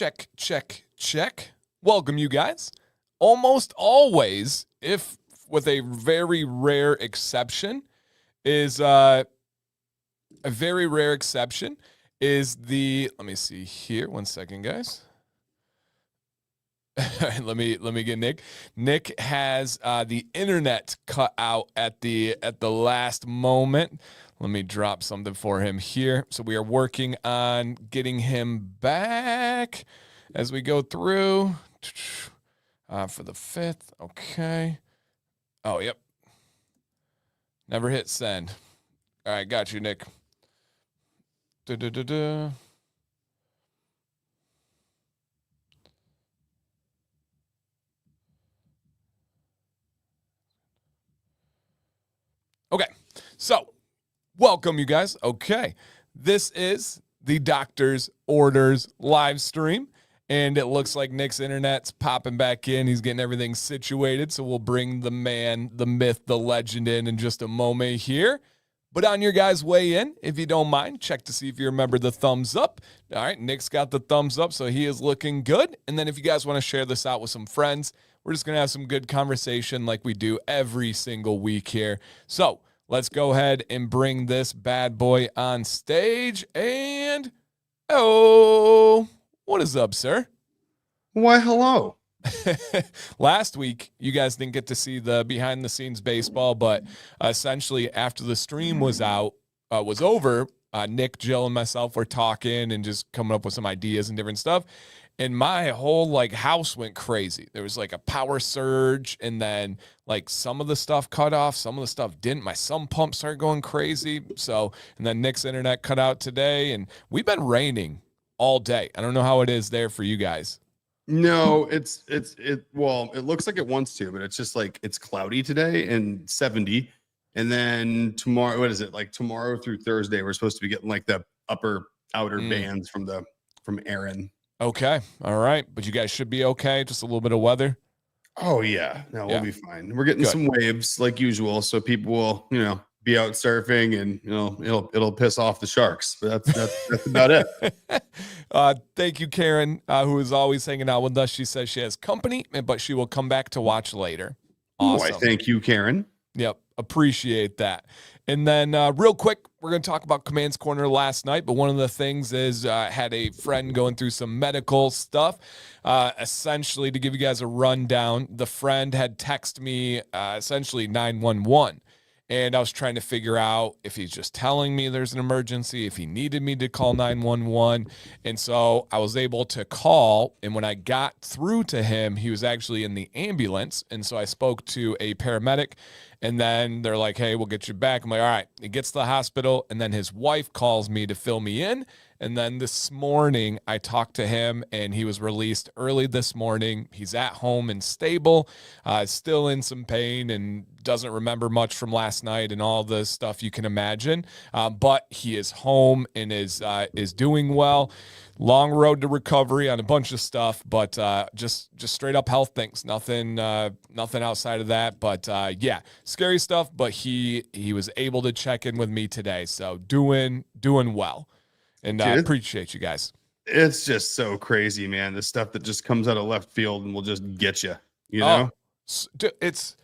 check, check, check. Welcome, you guys. Almost always, if with a very rare exception, is a very rare exception is the. Let me see here. 1 second, guys. let me get Nick. Nick has the internet cut out at the last moment. Let me drop something for him here. So we are working on getting him back as we go through for the 5th. Okay. Oh, yep. Never hit send. All right, got you, Nick. Okay, so welcome, you guys. Okay, this is the Doctor's Orders live stream, and it looks like Nick's internet's popping back in. He's getting everything situated, so we'll bring the man, the myth, the legend in just a moment here. But on your guys' way in, if you don't mind, check to see if you remember the thumbs up. All right, Nick's got the thumbs up, so he is looking good. And then if you guys want to share this out with some friends, we're just going to have some good conversation like we do every single week here. So let's go ahead and bring this bad boy on stage. And, oh, what is up, sir? Why, hello. Last week, you guys didn't get to see the behind-the-scenes baseball, but essentially after the stream was over, Nick, Jill, and myself were talking and just coming up with some ideas and different stuff. And my whole house went crazy. There was a power surge, and then some of the stuff cut off, some of the stuff didn't. My sump pump started going crazy. So, and then Nick's internet cut out today, and we've been raining all day. I don't know how it is there for you guys. No, well, it looks like it wants to, but it's just it's cloudy today and 70. And then tomorrow, what is it? Tomorrow through Thursday, we're supposed to be getting the outer bands from Aaron. Okay. All right. But you guys should be okay. Just a little bit of weather. Oh yeah. No, we'll be fine. We're getting some waves like usual. So people will, be out surfing and, it'll piss off the sharks, but that's about it. Thank you, Karen, who is always hanging out with us. She says she has company, but she will come back to watch later. Awesome. Boy, thank you, Karen. Yep. Appreciate that. And then real quick, we're going to talk about Command's Corner last night, but one of the things is I had a friend going through some medical stuff. Essentially, to give you guys a rundown, the friend had texted me essentially 911. And I was trying to figure out if he's just telling me there's an emergency, if he needed me to call 911. And so I was able to call. And when I got through to him, he was actually in the ambulance. And so I spoke to a paramedic. And then they're like, hey, we'll get you back. I'm like, all right. He gets to the hospital. And then his wife calls me to fill me in. And then this morning, I talked to him, and he was released early this morning. He's at home and stable, still in some pain, and doesn't remember much from last night and all the stuff you can imagine. But he is home and is doing well. Long road to recovery on a bunch of stuff, but just straight up health things. Nothing outside of that. But yeah, scary stuff. But he was able to check in with me today, so doing well. And I appreciate you guys. It's just so crazy, man. The stuff that just comes out of left field and will just get you, you know? There's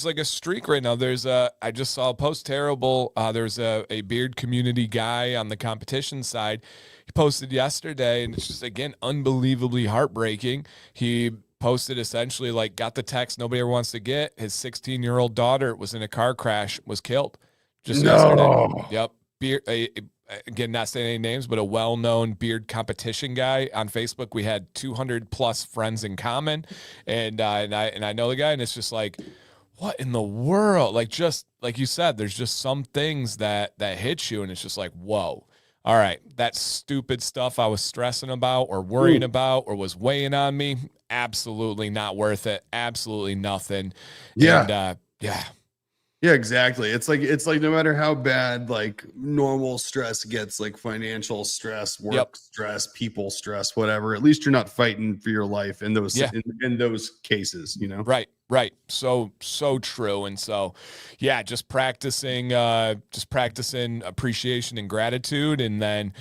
a streak right now. I just saw a post terrible. There's a beard community guy on the competition side. He posted yesterday, and it's just, again, unbelievably heartbreaking. He posted essentially got the text nobody ever wants to get. His 16-year-old daughter was in a car crash, was killed just yesterday. Yep. Again, not saying any names, but a well-known beard competition guy on Facebook. We had 200 plus friends in common, and I know the guy, and it's just what in the world? Just like you said, there's just some things that hit you, and it's just whoa. All right, that stupid stuff I was stressing about or worrying about or was weighing on me, absolutely not worth it. Absolutely nothing. Yeah. And, Yeah, exactly. It's like no matter how bad normal stress gets, financial stress, work stress, people stress, whatever, at least you're not fighting for your life in those in those cases, Right. So true. And so, yeah, just practicing appreciation and gratitude. And then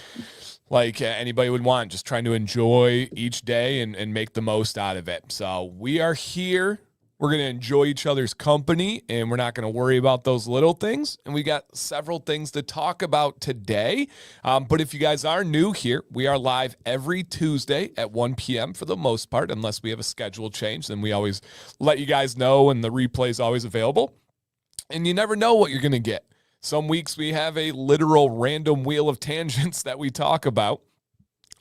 like anybody would want, just trying to enjoy each day and make the most out of it. So we are here. We're going to enjoy each other's company, and we're not going to worry about those little things. And we got several things to talk about today. But if you guys are new here, we are live every Tuesday at 1 p.m. for the most part, unless we have a schedule change. Then we always let you guys know, and the replay is always available. And you never know what you're going to get. Some weeks we have a literal random wheel of tangents that we talk about.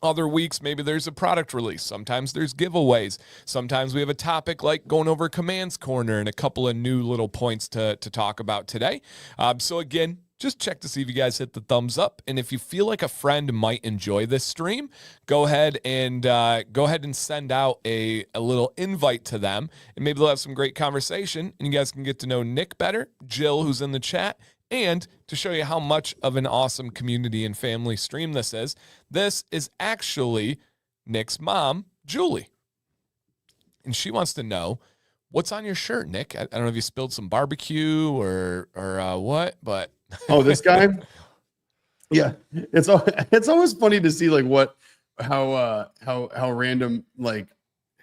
Other weeks, maybe there's a product release. Sometimes there's giveaways. Sometimes we have a topic like going over Commands Corner and a couple of new little points to talk about today. So again, just check to see if you guys hit the thumbs up. And if you feel like a friend might enjoy this stream, go ahead and send out a little invite to them. And maybe they'll have some great conversation. And you guys can get to know Nick better, Jill, who's in the chat, and to show you how much of an awesome community and family stream this is actually Nick's mom, Julie. And she wants to know, what's on your shirt, Nick? I don't know if you spilled some barbecue or what, but... Oh, this guy? Yeah. It's always funny to see like how random like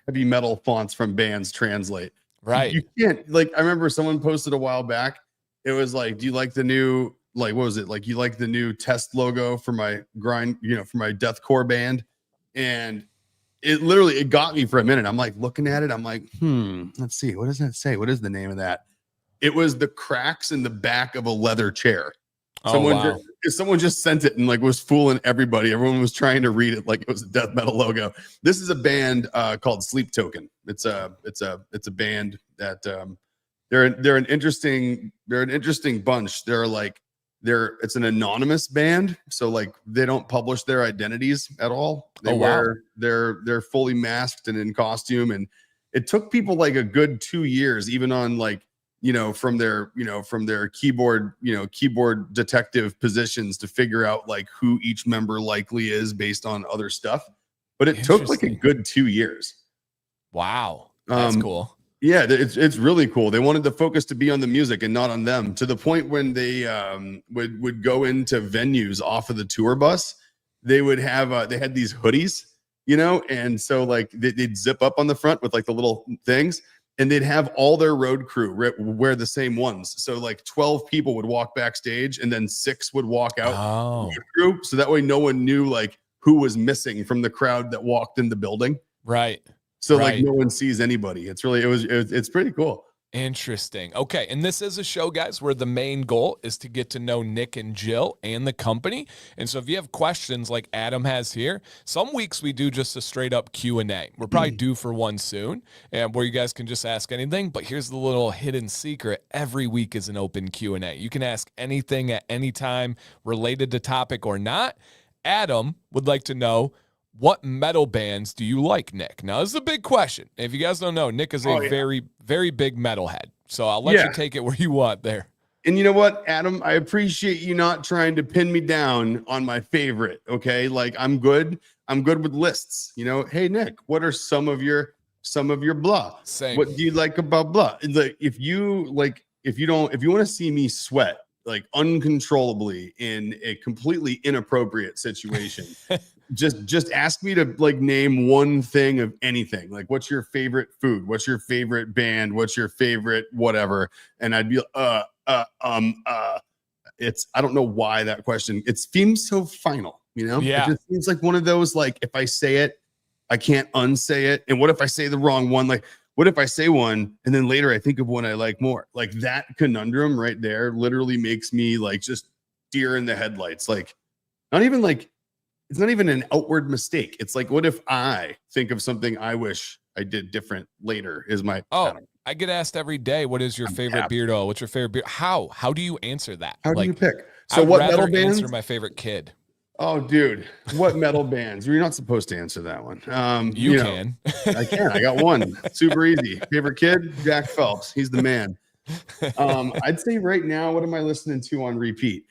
heavy metal fonts from bands translate. Right. You can't, like, I remember someone posted a while back. It was like, do you like the new, like, what was it? Like, you like the new test logo for my grind, for my deathcore band? And it got me for a minute. I'm like looking at it. I'm like, let's see. What does that say? What is the name of that? It was the cracks in the back of a leather chair. Someone just sent it and like was fooling everybody. Everyone was trying to read it like it was a death metal logo. This is a band called Sleep Token. It's a band that they're an interesting bunch. It's an anonymous band, so like they don't publish their identities at all. They're fully masked and in costume, and it took people like a good 2 years, even on like from their keyboard detective positions, to figure out like who each member likely is based on other stuff. But it took like a good 2 years. Wow, that's cool. Yeah, it's really cool. They wanted the focus to be on the music and not on them, to the point when they would go into venues off of the tour bus. They would have they had these hoodies, and so like they'd zip up on the front with like the little things, and they'd have all their road crew wear the same ones. So like 12 people would walk backstage, and then 6 would walk out. Oh. Crew, so that way no one knew like who was missing from the crowd that walked in the building. Right. So like no one sees anybody. It's pretty cool. Interesting. Okay. And this is a show, guys, where the main goal is to get to know Nick and Jill and the company. And so if you have questions like Adam has here, some weeks we do just a straight up Q&A. We're probably due for one soon, and where you guys can just ask anything. But here's the little hidden secret. Every week is an open Q&A. You can ask anything at any time, related to topic or not. Adam would like to know, what metal bands do you like, Nick? Now, this is a big question. If you guys don't know, Nick is a very, very big metalhead. So I'll let you take it where you want there. And you know what, Adam? I appreciate you not trying to pin me down on my favorite, okay? Like, I'm good with lists. Hey, Nick, what are some of your blah? Same. What do you like about blah? Like, if you want to see me sweat like uncontrollably in a completely inappropriate situation, just ask me to like name one thing of anything. Like, what's your favorite food? What's your favorite band? What's your favorite whatever? And I'd be it's, I don't know why that question, it seems so final, Yeah. It just seems like one of those, like, if I say it, I can't unsay it. And what if I say the wrong one? Like, what if I say one and then later I think of one I like more? Like, that conundrum right there literally makes me like just deer in the headlights. Like, it's not even an outward mistake. It's like, what if I think of something I wish I did different later? Is my I get asked every day, what is your favorite beard oil? What's your favorite beard? How do you answer that? How do you pick? So what metal bands? Answer my favorite kid. Oh, dude, what metal bands? You're not supposed to answer that one. You can. I can. I got one. Super easy. Favorite kid? Jack Phelps. He's the man. I'd say right now, what am I listening to on repeat?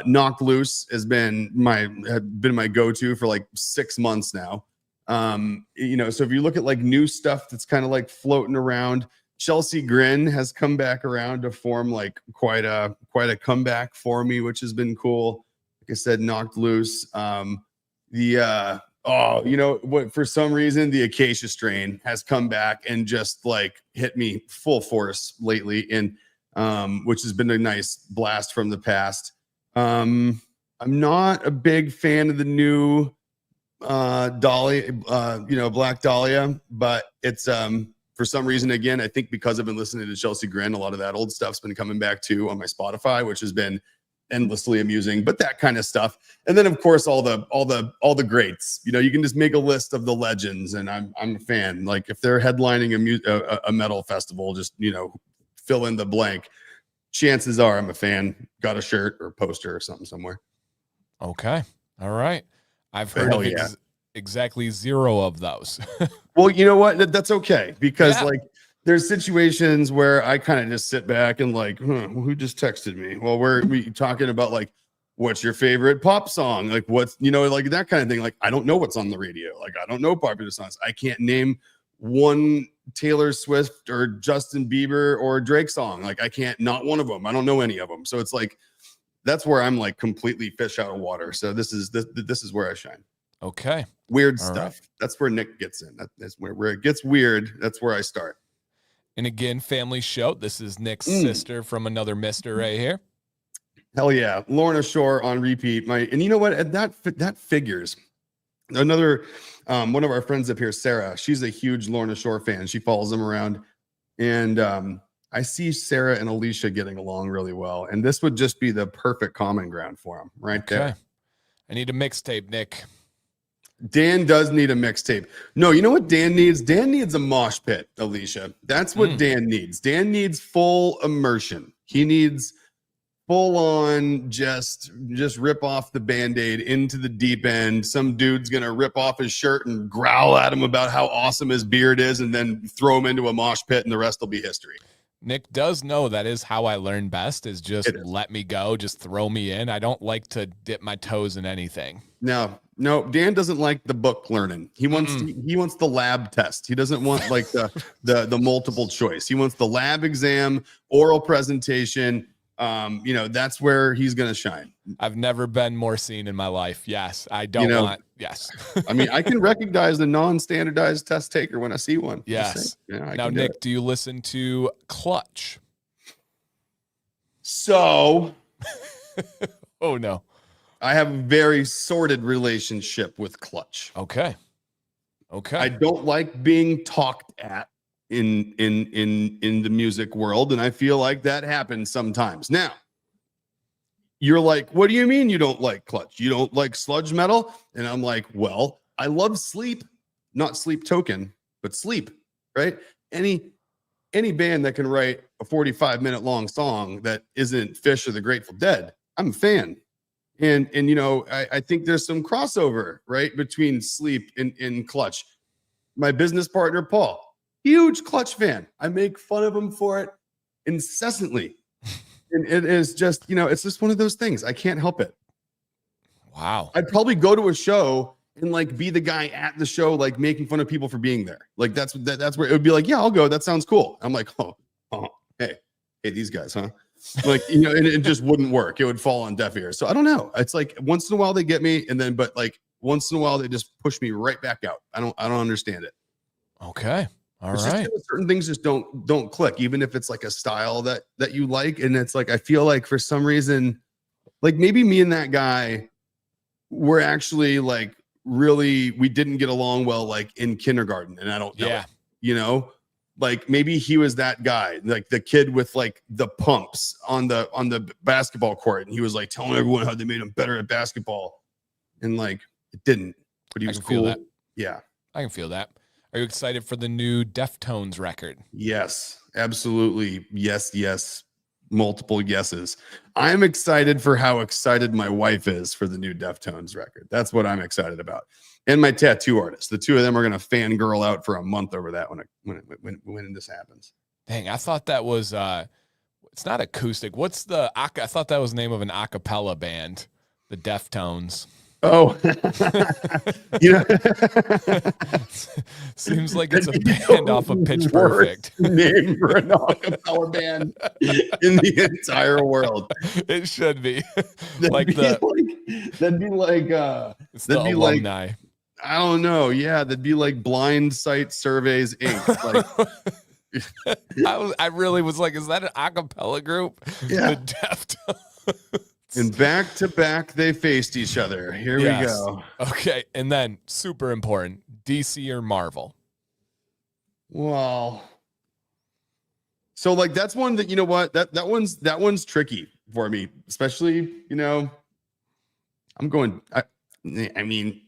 Knocked Loose has been my go-to for like 6 months now. So if you look at like new stuff that's kind of like floating around, Chelsea Grin has come back around to form like quite a comeback for me, which has been cool. Like I said, Knocked Loose. You know what, for some reason the acacia strain has come back and just like hit me full force lately, and which has been a nice blast from the past. I'm not a big fan of the new Dahlia, Black Dahlia, but it's for some reason, again, I think because I've been listening to Chelsea Grin, a lot of that old stuff's been coming back too on my Spotify, which has been endlessly amusing. But that kind of stuff, and then of course all the greats. You know, you can just make a list of the legends, and I'm a fan. Like if they're headlining a metal festival, just fill in the blank. Chances are I'm a fan. Got a shirt or poster or something somewhere. Okay, all right. I've heard of exactly 0 of those. Well, you know what? That's okay, because like there's situations where I kind of just sit back and like, who just texted me? Well, we talking about like, what's your favorite pop song? Like what's, like that kind of thing. Like, I don't know what's on the radio. Like, I don't know popular songs. I can't name one Taylor Swift or Justin Bieber or Drake song. Like I can't, not one of them. I don't know any of them. So it's like, that's where I'm like completely fish out of water. So this is where I shine. Okay. Weird stuff. Right. That's where Nick gets in. That's where it gets weird. That's where I start. And again, family show. This is Nick's sister from another Mister right here. Hell yeah. Lorna Shore on repeat. And you know what? That figures. Another one of our friends up here, Sarah, she's a huge Lorna Shore fan. She follows them around. And I see Sarah and Alicia getting along really well. And this would just be the perfect common ground for them right there. I need a mixtape, Nick. Dan does need a mixtape. No, you know what Dan needs? Dan needs a mosh pit, Alicia. That's what Dan needs. Dan needs full immersion. He needs full on just rip off the Band-Aid into the deep end. Some dude's going to rip off his shirt and growl at him about how awesome his beard is and then throw him into a mosh pit and the rest will be history. Nick does know that is how I learn best, is just let me go, just throw me in. I don't like to dip my toes in anything. No, Dan doesn't like the book learning. He wants the lab test. He doesn't want like the multiple choice. He wants the lab exam, oral presentation. That's where he's going to shine. I've never been more seen in my life. Yes, I don't want. Yes. I mean, I can recognize the non-standardized test taker when I see one. Yes. Now, Nick, do you listen to Clutch? So. Oh, no. I have a very sordid relationship with Clutch. Okay. I don't like being talked at in the music world, and I feel like that happens sometimes. Now, you're like, what do you mean you don't like Clutch? You don't like sludge metal? And I'm like, well, I love Sleep, not Sleep Token, but Sleep, right? Any band that can write a 45-minute long song that isn't Fish or the Grateful Dead, I'm a fan. And I think there's some crossover, right, between Sleep and Clutch. My business partner, Paul, huge Clutch fan. I make fun of him for it incessantly. And it is just, it's just one of those things. I can't help it. Wow. I'd probably go to a show and like be the guy at the show, like making fun of people for being there. Like that's where it would be like, yeah, I'll go. That sounds cool. I'm like, hey, these guys, huh? Like, and it just wouldn't work. It would fall on deaf ears. So I don't know. It's like once in a while they get me, but like once in a while they just push me right back out. I don't understand it. Okay. All it's right. Just, certain things just don't click, even if it's like a style that you like. And it's like, I feel like for some reason, like maybe me and that guy were actually like really, we didn't get along well, like in kindergarten. And I don't know, like maybe he was that guy, like the kid with like the pumps on the basketball court. And he was like telling everyone how they made him better at basketball. And like, it didn't, but he was cool. Feel that. Yeah. I can feel that. Are you excited for the new Deftones record? Yes, absolutely. Yes. Multiple yeses. I'm excited for how excited my wife is for the new Deftones record. That's what I'm excited about. And my tattoo artist. The two of them are going to fangirl out for a month over that when this happens. Dang, I thought that was it's not acoustic. What's I thought that was the name of an a cappella band, the Deftones. Oh, you know, Seems like it's a that'd be band the off of Pitch worst Perfect. name for an acapella band in the entire world. It should be That'd like be the that'd be like it's the that'd be like alumni. I don't know. Yeah, that'd be like Blind Sight Surveys Inc. Like, I really was like, is that an acapella group? yeah. The Deftones. And back to back, they faced each other. Here we go. Okay, and then super important: DC or Marvel? Well, so like that's one that you know what that one's tricky for me, especially I'm going. I mean,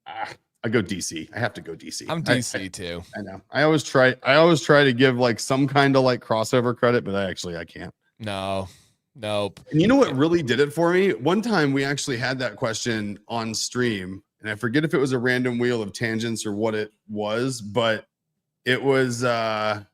I go DC. I have to go DC. I'm DC too. I know. I always try to give like some kind of like crossover credit, but I can't. No, nope. And you know what really did it for me? One time we actually had that question on stream, and I forget if it was a random wheel of tangents or what it was, but it was yeah,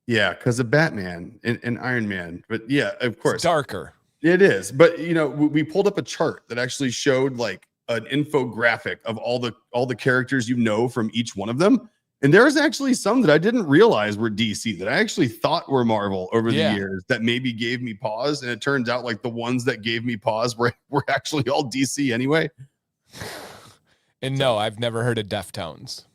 because of Batman and Iron Man. But yeah, of course. It's darker. It is. But we pulled up a chart that actually showed like an infographic of all the characters from each one of them. And there's actually some that I didn't realize were DC that I actually thought were Marvel over the years that maybe gave me pause. And it turns out like the ones that gave me pause were actually all DC anyway. And no, I've never heard of Deftones.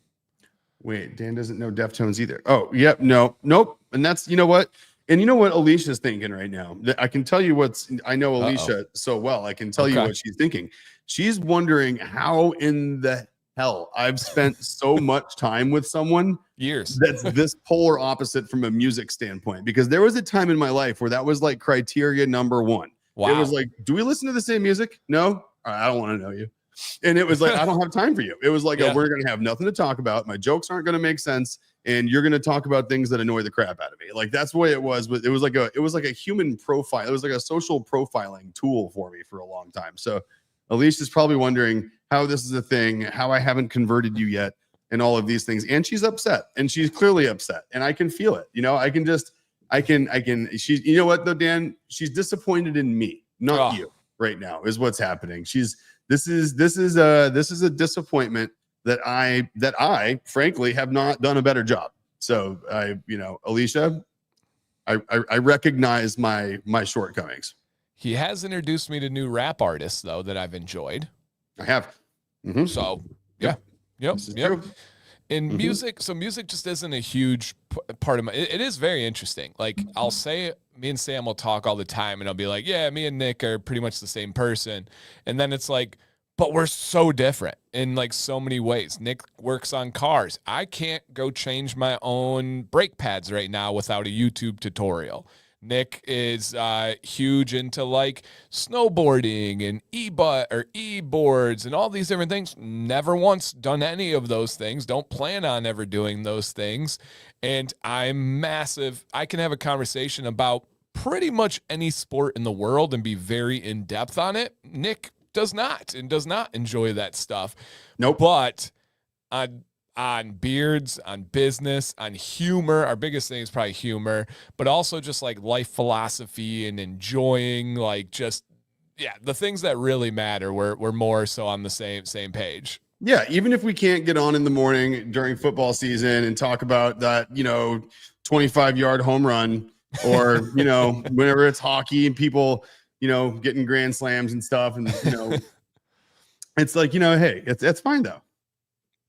Wait, Dan doesn't know Deftones either. Oh, yep, nope. And that's what? And you know what Alicia's thinking right now? I can tell you I know Alicia so well. I can tell you what she's thinking. She's wondering how in the hell I've spent so much time with someone years that's this polar opposite from a music standpoint, because there was a time in my life where that was like criteria number one. Wow. It was like, do we listen to the same music? No. All right, I don't want to know you. And it was like, I don't have time for you. It was like, we're going to have nothing to talk about. My jokes aren't going to make sense. And you're going to talk about things that annoy the crap out of me. Like, that's the way it was. It was like a human profile. It was like a social profiling tool for me for a long time. So Alicia's probably wondering how this is a thing, how I haven't converted you yet, and all of these things. And she's upset, and she's clearly upset, and I can feel it. She's, you know what though, Dan, she's disappointed in me, not you right now is what's happening. This is a disappointment that I frankly have not done a better job. So Alicia, I recognize my shortcomings. He has introduced me to new rap artists though that I've enjoyed. I have. Mm-hmm. So yep. True. In music, so music just isn't a huge part of my. It is very interesting. Like I'll say, me and Sam will talk all the time, and I'll be like, "Yeah, me and Nick are pretty much the same person," and then it's like, but we're so different in like so many ways. Nick works on cars. I can't go change my own brake pads right now without a YouTube tutorial. Nick is huge into like snowboarding and e-boards and all these different things. Never once done any of those things. Don't plan on ever doing those things. And I'm massive. I can have a conversation about pretty much any sport in the world and be very in depth on it. Nick does not enjoy that stuff. Nope. But on beards, on business, on humor. Our biggest thing is probably humor, but also just like life philosophy and enjoying like just, the things that really matter. We're more so on the same page. Yeah. Even if we can't get on in the morning during football season and talk about that, 25-yard home run or, whenever it's hockey and people, getting grand slams and stuff. And, it's like, hey, it's fine though.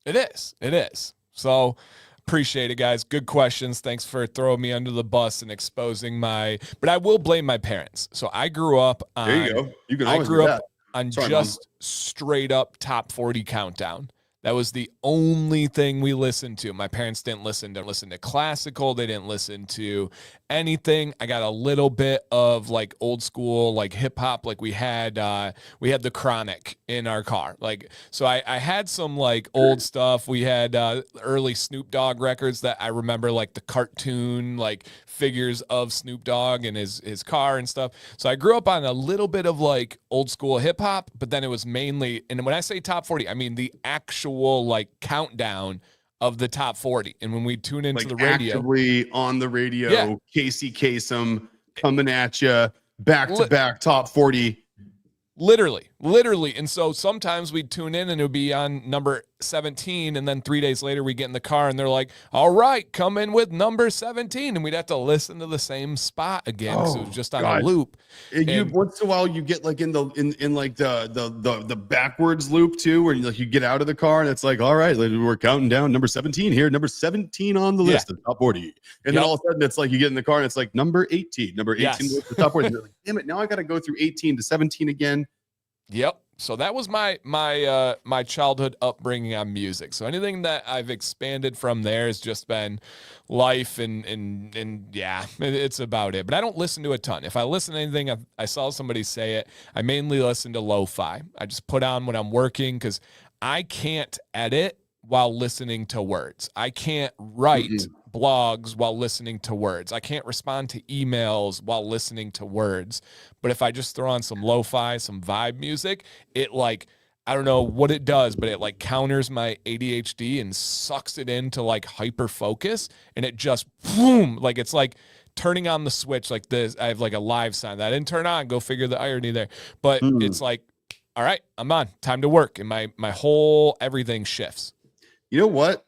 It is. So appreciate it, guys. Good questions. Thanks for throwing me under the bus and exposing but I will blame my parents. So I grew up on, there you go. You can always I grew do up that. on Sorry, just Mom. straight up top 40 countdown. That was the only thing we listened to. My parents didn't listen to classical. They didn't listen to anything. I got a little bit of like old school, like hip hop. Like we had the Chronic in our car. Like, so I had some like old stuff. We had early Snoop Dogg records that I remember, like the cartoon, like figures of Snoop Dogg and his car and stuff. So I grew up on a little bit of like old school hip hop, but then it was mainly, and when I say top 40, I mean the actual like countdown of the top 40. And when we tune into the radio, actively on the radio, Casey Kasem coming at you back to back top 40. Literally. And so sometimes we'd tune in and it would be on number 17. And then 3 days later we get in the car and they're like, all right, come in with number 17. And we'd have to listen to the same spot again. Because it was just on a loop. And once in a while you get like in like the backwards loop too, where you get out of the car and it's like, all right, we're counting down number 17 here, number 17 on the list of top 40. And then all of a sudden it's like you get in the car and it's like number 18 was the top 40. You're like, damn it, now I got to go through 18 to 17 again. Yep. So that was my childhood upbringing on music. So anything that I've expanded from there has just been life and yeah, it's about it. But I don't listen to a ton. If I listen to anything, I saw somebody say it, I mainly listen to lo-fi. I just put on when I'm working because I can't edit while listening to words. I can't write blogs while listening to words. I can't respond to emails while listening to words. But if I just throw on some lo-fi, some vibe music, it like, I don't know what it does, but it like counters my ADHD and sucks it into like hyper focus. And it just boom, like it's like turning on the switch like this. I have like a live sign that I didn't turn on. Go figure the irony there. But it's like, all right, I'm on. Time to work. And my whole everything shifts. You know what?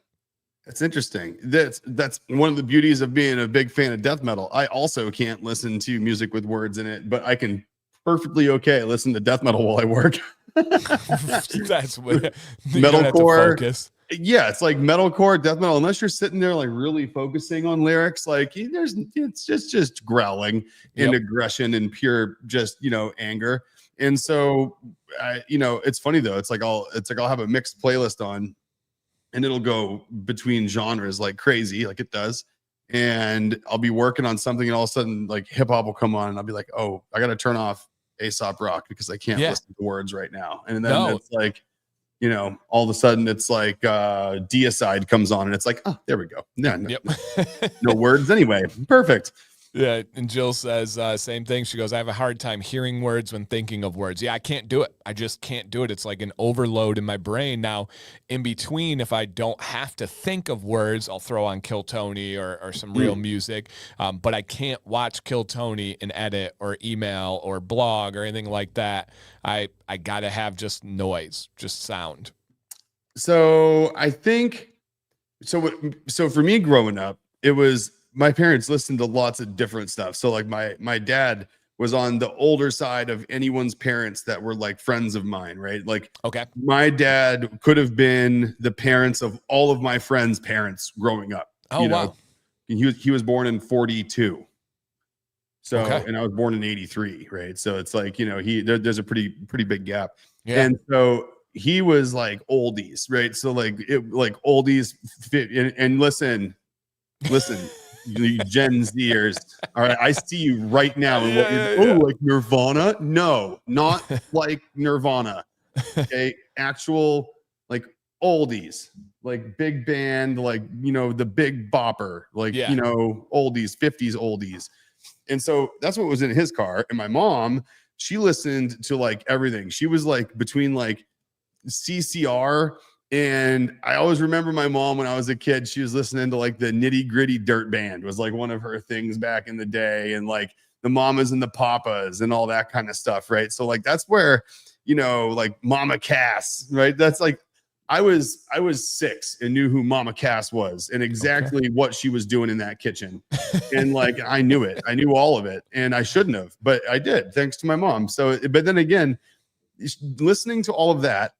That's interesting. That's one of the beauties of being a big fan of death metal. I also can't listen to music with words in it, but I can perfectly listen to death metal while I work. That's what metalcore. Yeah, it's like metalcore, death metal. Unless you're sitting there like really focusing on lyrics, like it's just growling and aggression and pure just anger. And so, it's funny though. It's like I'll have a mixed playlist on. And it'll go between genres like crazy, like it does. And I'll be working on something and all of a sudden like hip hop will come on and I'll be like, oh, I got to turn off Aesop Rock because I can't listen to words right now. And then it's like, all of a sudden it's like Deicide comes on and it's like, oh, there we go. No words anyway. Perfect. Yeah, and Jill says same thing. She goes, I have a hard time hearing words when thinking of words. Yeah, I can't do it. I just can't do it. It's like an overload in my brain. Now, in between, if I don't have to think of words, I'll throw on Kill Tony or some real music. But I can't watch Kill Tony and edit or email or blog or anything like that. I got to have just noise, just sound. So I think, so for me growing up, it was, my parents listened to lots of different stuff. So like my dad was on the older side of anyone's parents that were like friends of mine, right? Like, okay, my dad could have been the parents of all of my friends' parents growing up. Oh, wow. He was born in 42. So, and I was born in 83, right? So it's like, there's a pretty big gap. Yeah. And so he was like oldies, right? So like oldies fit and listen, you Gen Zers. All right, I see you right now. And like Nirvana? No, not like Nirvana. Okay, actual like oldies, like big band, like the Big Bopper, like oldies, 50s oldies. And so that's what was in his car. And my mom, she listened to like everything. She was like between like CCR. And I always remember my mom when I was a kid, she was listening to like the Nitty Gritty Dirt Band was like one of her things back in the day. And like the Mamas and the Papas and all that kind of stuff. Right. So like, that's where, like Mama Cass, right. That's like, I was 6 and knew who Mama Cass was and exactly what she was doing in that kitchen. And like, I knew it, I knew all of it and I shouldn't have, but I did thanks to my mom. So, but then again, listening to all of that,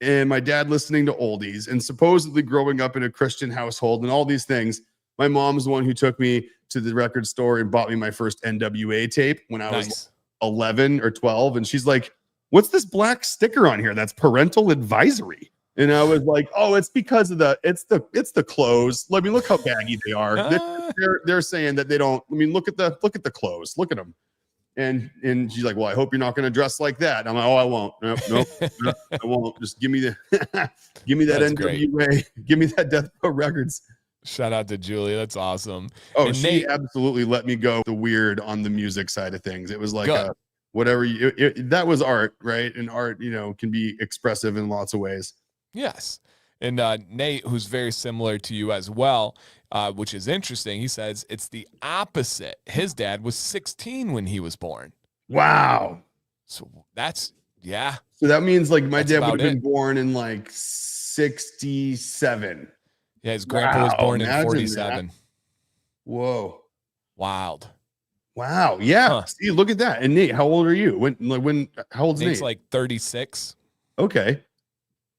and my dad listening to oldies and supposedly growing up in a Christian household and all these things. My mom's the one who took me to the record store and bought me my first NWA tape when I was 11 or 12. And she's like, what's this black sticker on here? That's parental advisory. And I was like, oh, it's because of it's the clothes. Let me look how baggy they are. They're saying that they don't, look at the clothes. Look at them. And she's like, well, I hope you're not going to dress like that. I'm like, oh, I won't. Nope, I won't. Just give me that That's NWA. Great. Give me that Death Row Records. Shout out to Julie. That's awesome. Oh, and she absolutely let me go the weird on the music side of things. It was like whatever that was art, right? And art, can be expressive in lots of ways. Yes. And Nate, who's very similar to you as well, which is interesting. He says it's the opposite. His dad was 16 when he was born. Wow. So that's Yeah. So that means like my That's dad would about have been it. born in like 67. Yeah. His grandpa was Wow, born in imagine that. 47. Whoa. Wild. Wow. Yeah. Huh. See, look at that. And Nate, how old are you? How old's Nate's Nate? like 36. Okay.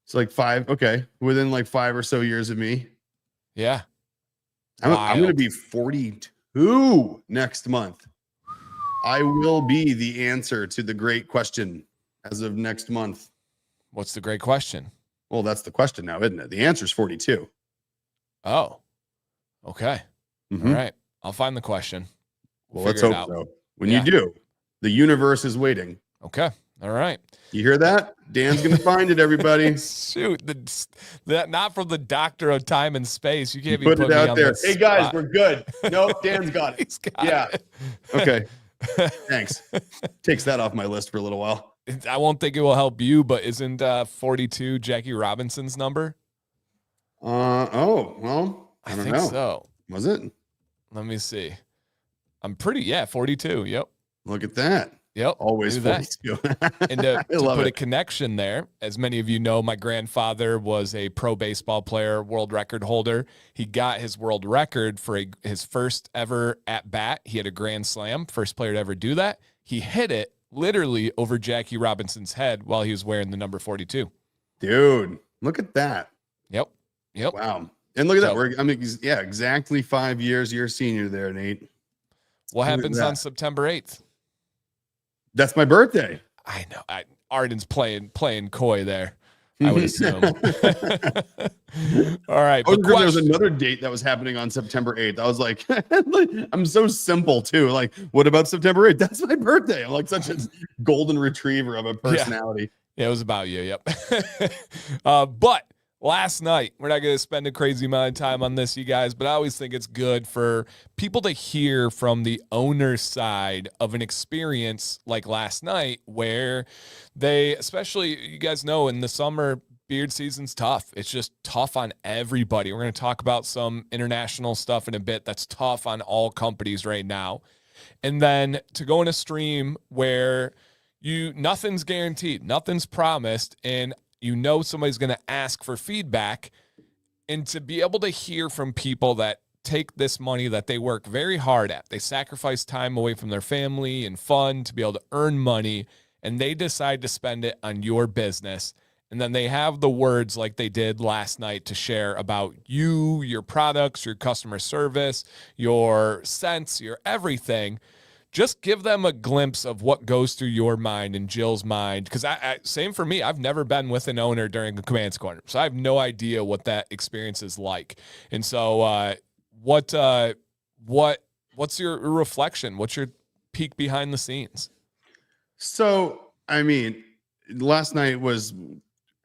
It's like 5. Okay. Within like 5 or so years of me. Yeah. I'm going to Wild. be 42 next month. I will be the answer to the great question as of next month. What's the great question? Well, that's the question now, isn't it? The answer is 42. Oh, okay. Mm-hmm. All right. I'll find the question. Well, let's figure it hope out. so. When you do, the universe is waiting. Okay. All right. You hear that? Dan's going to find it, everybody. Shoot, that not from the doctor of time and space. You can't You even put put it me out on there. the Hey, guys, spot. we're good. Nope, Dan's got it. He's got Yeah. it. Okay. Thanks. Takes that off my list for a little while. I won't think it will help you, but isn't 42 Jackie Robinson's number? Oh, well, I don't think know. so. Was it? Let me see. I'm 42. Yep. Look at that. Yep. Always 42. And to love put it. a connection there, as many of you know, my grandfather was a pro baseball player, world record holder. He got his world record for his first ever at bat. He had a grand slam, first player to ever do that. He hit it literally over Jackie Robinson's head while he was wearing the number 42. Dude, look at that. Yep. Wow. And look at that. Exactly 5 years. You're a senior there, Nate. What happens on September 8th? That's my birthday. I know. Arden's playing coy there, I would assume. All right. There was another date that was happening on September 8th. I was like, I'm so simple too. Like, what about September 8th? That's my birthday. I'm like such a golden retriever of a personality. Yeah, it was about you. Yep. But last night, we're not going to spend a crazy amount of time on this, you guys, but I always think it's good for people to hear from the owner side of an experience like last night where they, especially, you guys know, in the summer, beard season's tough. It's just tough on everybody. We're going to talk about some international stuff in a bit that's tough on all companies right now. And then to go in a stream where nothing's guaranteed, nothing's promised, and you know somebody's going to ask for feedback, and to be able to hear from people that take this money that they work very hard at. They sacrifice time away from their family and fun to be able to earn money, and they decide to spend it on your business. And then they have the words like they did last night to share about you, your products, your customer service, your scents, your everything. Just give them a glimpse of what goes through your mind and Jill's mind. Because same for me. I've never been with an owner during a Commands Corner, so I have no idea what that experience is like. And so, what's your reflection? What's your peek behind the scenes? So, I mean, last night was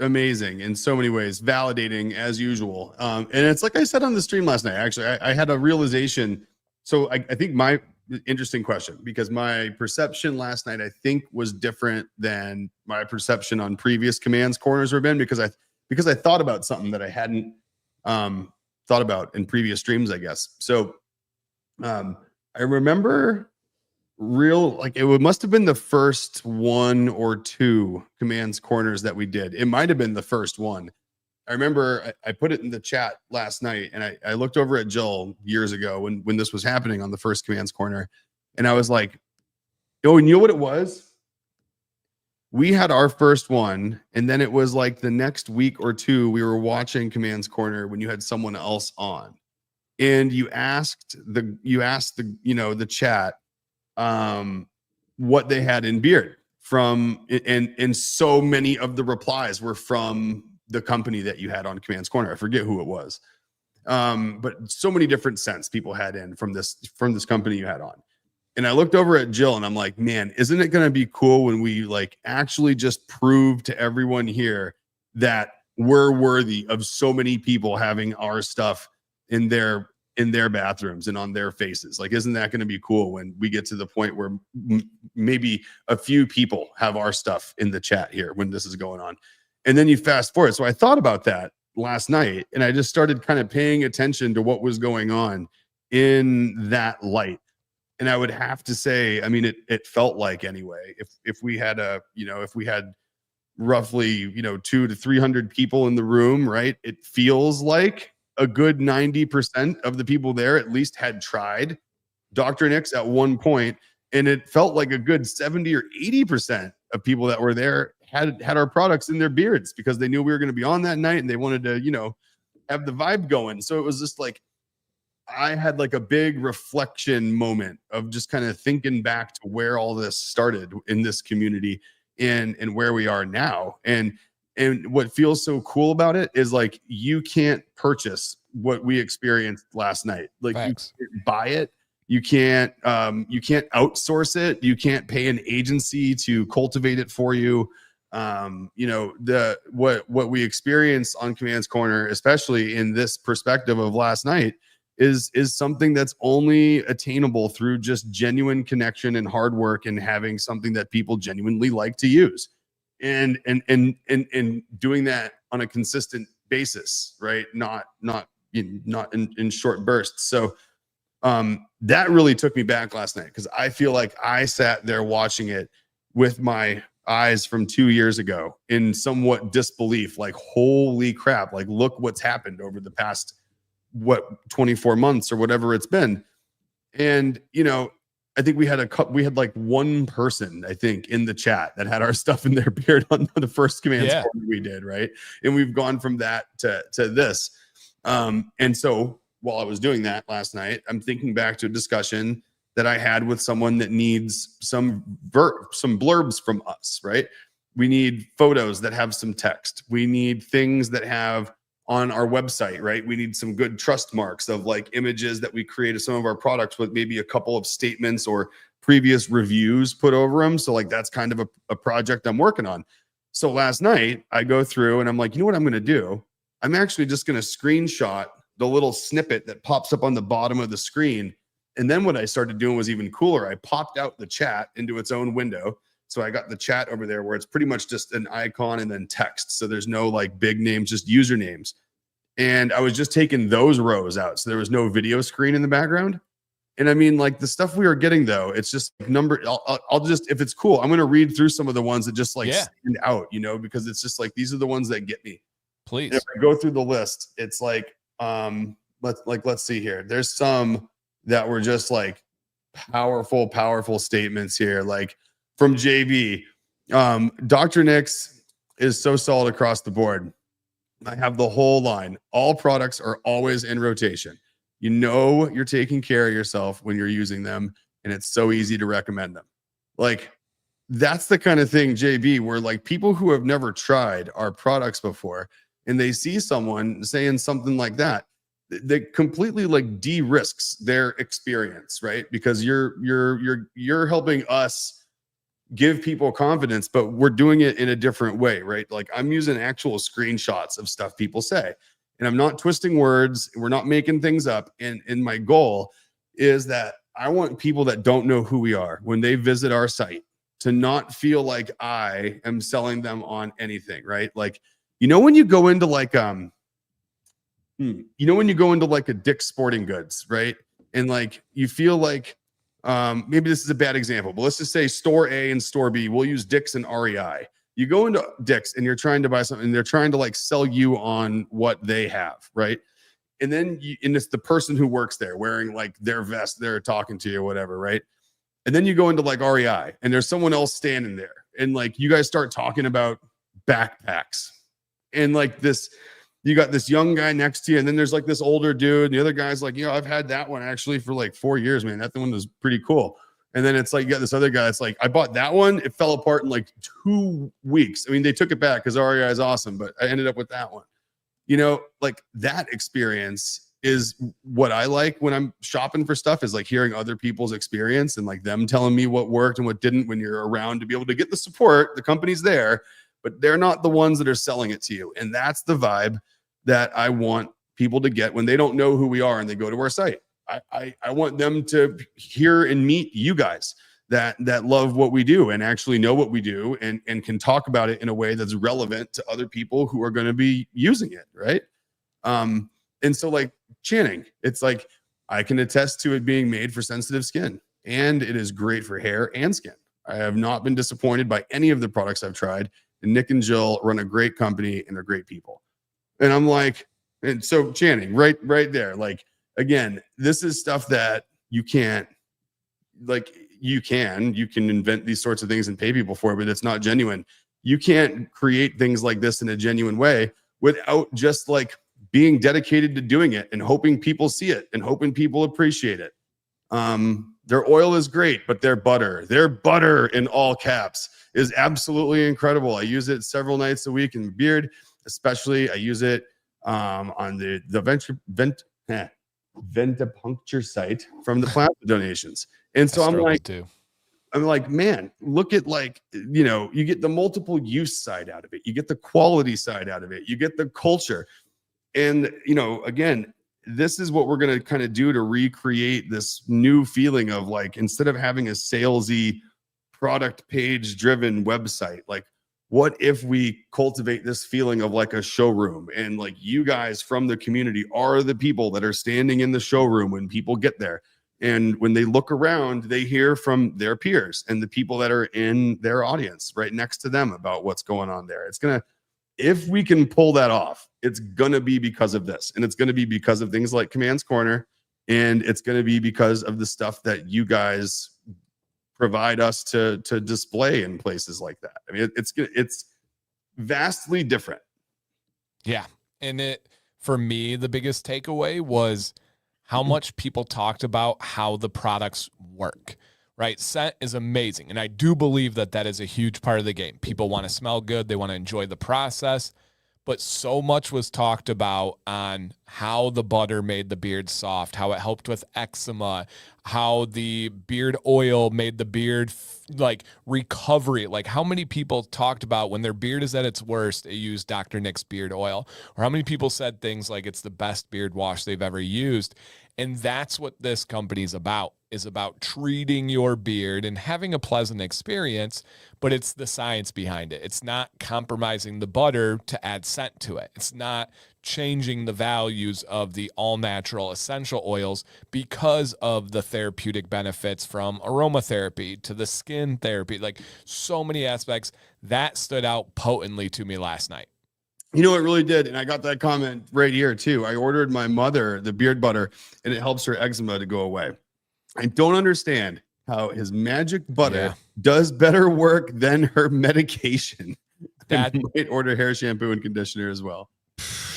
amazing in so many ways, validating as usual. And it's like I said on the stream last night. Actually, I had a realization. So I think my interesting question, because my perception last night I think was different than my perception on previous Commands Corners have been, because I thought about something that I hadn't thought about in previous streams, I guess. So I remember it must have been the first 1 or 2 Commands Corners that we did. It might have been the first one. I remember I put it in the chat last night, and I looked over at Jill years ago when this was happening on the first Commands Corner, and I was like, oh, and you know what it was? We had our first one, and then it was like the next week or 2, we were watching Commands Corner when you had someone else on, and you asked the chat what they had in beard from, and so many of the replies were from the company that you had on Commands Corner. I forget who it was. But so many different scents people had in from this company you had on. And I looked over at Jill and I'm like, man, isn't it going to be cool when we like actually just prove to everyone here that we're worthy of so many people having our stuff in their bathrooms and on their faces? Like, isn't that going to be cool when we get to the point where maybe a few people have our stuff in the chat here when this is going on? And then you fast forward. So I thought about that last night, and I just started kind of paying attention to what was going on in that light. And I would have to say, I mean, it felt like anyway, if we had roughly, 200 to 300 people in the room, right? It feels like a good 90% of the people there at least had tried Dr. Nick's at one point, and it felt like a good 70 or 80% of people that were there had our products in their beards because they knew we were going to be on that night and they wanted to, have the vibe going. So it was just like I had like a big reflection moment of just kind of thinking back to where all this started in this community and where we are now. And what feels so cool about it is like you can't purchase what we experienced last night. Like Facts. you can't buy it. You can't outsource it. You can't pay an agency to cultivate it for you. What we experienced on Command's Corner, especially in this perspective of last night, is something that's only attainable through just genuine connection and hard work and having something that people genuinely like to use, and doing that on a consistent basis, right? Not in short bursts. So that really took me back last night because I feel like I sat there watching it with my eyes from 2 years ago in somewhat disbelief, like, holy crap, like, look what's happened over the past 24 months or whatever it's been. And I think we had like one person, I think, in the chat that had our stuff in their beard on the first Command Corner we did, right? And we've gone from that to this. And so while I was doing that last night, I'm thinking back to a discussion that I had with someone that needs some blurbs from us, right? We need photos that have some text. We need things that have on our website, right? We need some good trust marks of like images that we created some of our products with maybe a couple of statements or previous reviews put over them. So like that's kind of a project I'm working on. So last night I go through and I'm like, you know what I'm going to do? I'm actually just going to screenshot the little snippet that pops up on the bottom of the screen. And then what I started doing was even cooler. I popped out the chat into its own window. So I got the chat over there where it's pretty much just an icon and then text. So there's no like big names, just usernames. And I was just taking those rows out. So there was no video screen in the background. And I mean, like the stuff we were getting though, it's just number. I'll just, if it's cool, I'm going to read through some of the ones that just like stand out, because it's just like, these are the ones that get me. Please. And if I go through the list, it's like, let's see here. There's some that were just like powerful statements here. Like from JB, Dr. Nick's is so solid across the board. I have the whole line. All products are always in rotation. You're taking care of yourself when you're using them, and it's so easy to recommend them. Like, that's the kind of thing, JB, where like people who have never tried our products before and they see someone saying something like that, that completely like de-risks their experience, right? Because you're helping us give people confidence, but we're doing it in a different way, right? Like I'm using actual screenshots of stuff people say, and I'm not twisting words. We're not making things up. And my goal is that I want people that don't know who we are when they visit our site to not feel like I am selling them on anything, right? Like, when you go into like, when you go into like a Dick's Sporting Goods, right? And like, you feel like, maybe this is a bad example, but let's just say store A and store B. We'll use Dick's and REI. You go into Dick's and you're trying to buy something, and they're trying to like sell you on what they have, right? And then and it's the person who works there wearing like their vest, they're talking to you or whatever, right? And then you go into like REI and there's someone else standing there, and like you guys start talking about backpacks, and like this, you got this young guy next to you, and then there's like this older dude, and the other guy's like, I've had that one actually for like 4 years, man. That one was pretty cool. And then it's like, you got this other guy. It's like, I bought that one. It fell apart in like 2 weeks. I mean, they took it back because REI is awesome, but I ended up with that one. Like that experience is what I like when I'm shopping for stuff, is like hearing other people's experience and like them telling me what worked and what didn't, when you're around to be able to get the support. The company's there, but they're not the ones that are selling it to you. And that's the vibe that I want people to get when they don't know who we are and they go to our site. I want them to hear and meet you guys that love what we do and actually know what we do and can talk about it in a way that's relevant to other people who are going to be using it, right? And so like Channing, it's like I can attest to it being made for sensitive skin, and it is great for hair and skin. I have not been disappointed by any of the products I've tried. and Nick and Jill run a great company and they're great people. And I'm like, and so Channing, right there, like, again, this is stuff that you can't, like, you can invent these sorts of things and pay people for it, but it's not genuine. You can't create things like this in a genuine way without just like being dedicated to doing it and hoping people see it and hoping people appreciate it. Their oil is great, but their butter in all caps is absolutely incredible. I use it several nights a week in the beard, especially I use it on the ventipuncture site from the plasma donations. And so I'm like, man, look at, like, you know, you get the multiple use side out of it. You get the quality side out of it. You get the culture. And, you know, again, this is what we're going to kind of do to recreate this new feeling of, like, instead of having a salesy product page driven website, like, what if we cultivate this feeling of like a showroom, and like you guys from the community are the people that are standing in the showroom when people get there. And when they look around, they hear from their peers and the people that are in their audience right next to them about what's going on there. It's going to, if we can pull that off, it's going to be because of this. And it's going to be because of things like Command's Corner. And it's going to be because of the stuff that you guys provide us to display in places like that. I mean, it's vastly different. Yeah. And for me, the biggest takeaway was how much people talked about how the products work, right? Scent is amazing. And I do believe that is a huge part of the game. People want to smell good. They want to enjoy the process. But so much was talked about on how the butter made the beard soft, how it helped with eczema, how the beard oil made the beard like recovery. Like, how many people talked about when their beard is at its worst, they use Dr. Nick's beard oil, or how many people said things like it's the best beard wash they've ever used. And that's what this company's about, is about treating your beard and having a pleasant experience, but it's the science behind it. It's not compromising the butter to add scent to it. It's not changing the values of the all-natural essential oils because of the therapeutic benefits from aromatherapy to the skin therapy. Like, so many aspects that stood out potently to me last night. You know, it really did. And I got that comment right here too. I ordered my mother the beard butter and it helps her eczema to go away. I don't understand how his magic butter does better work than her medication. That might order hair shampoo and conditioner as well.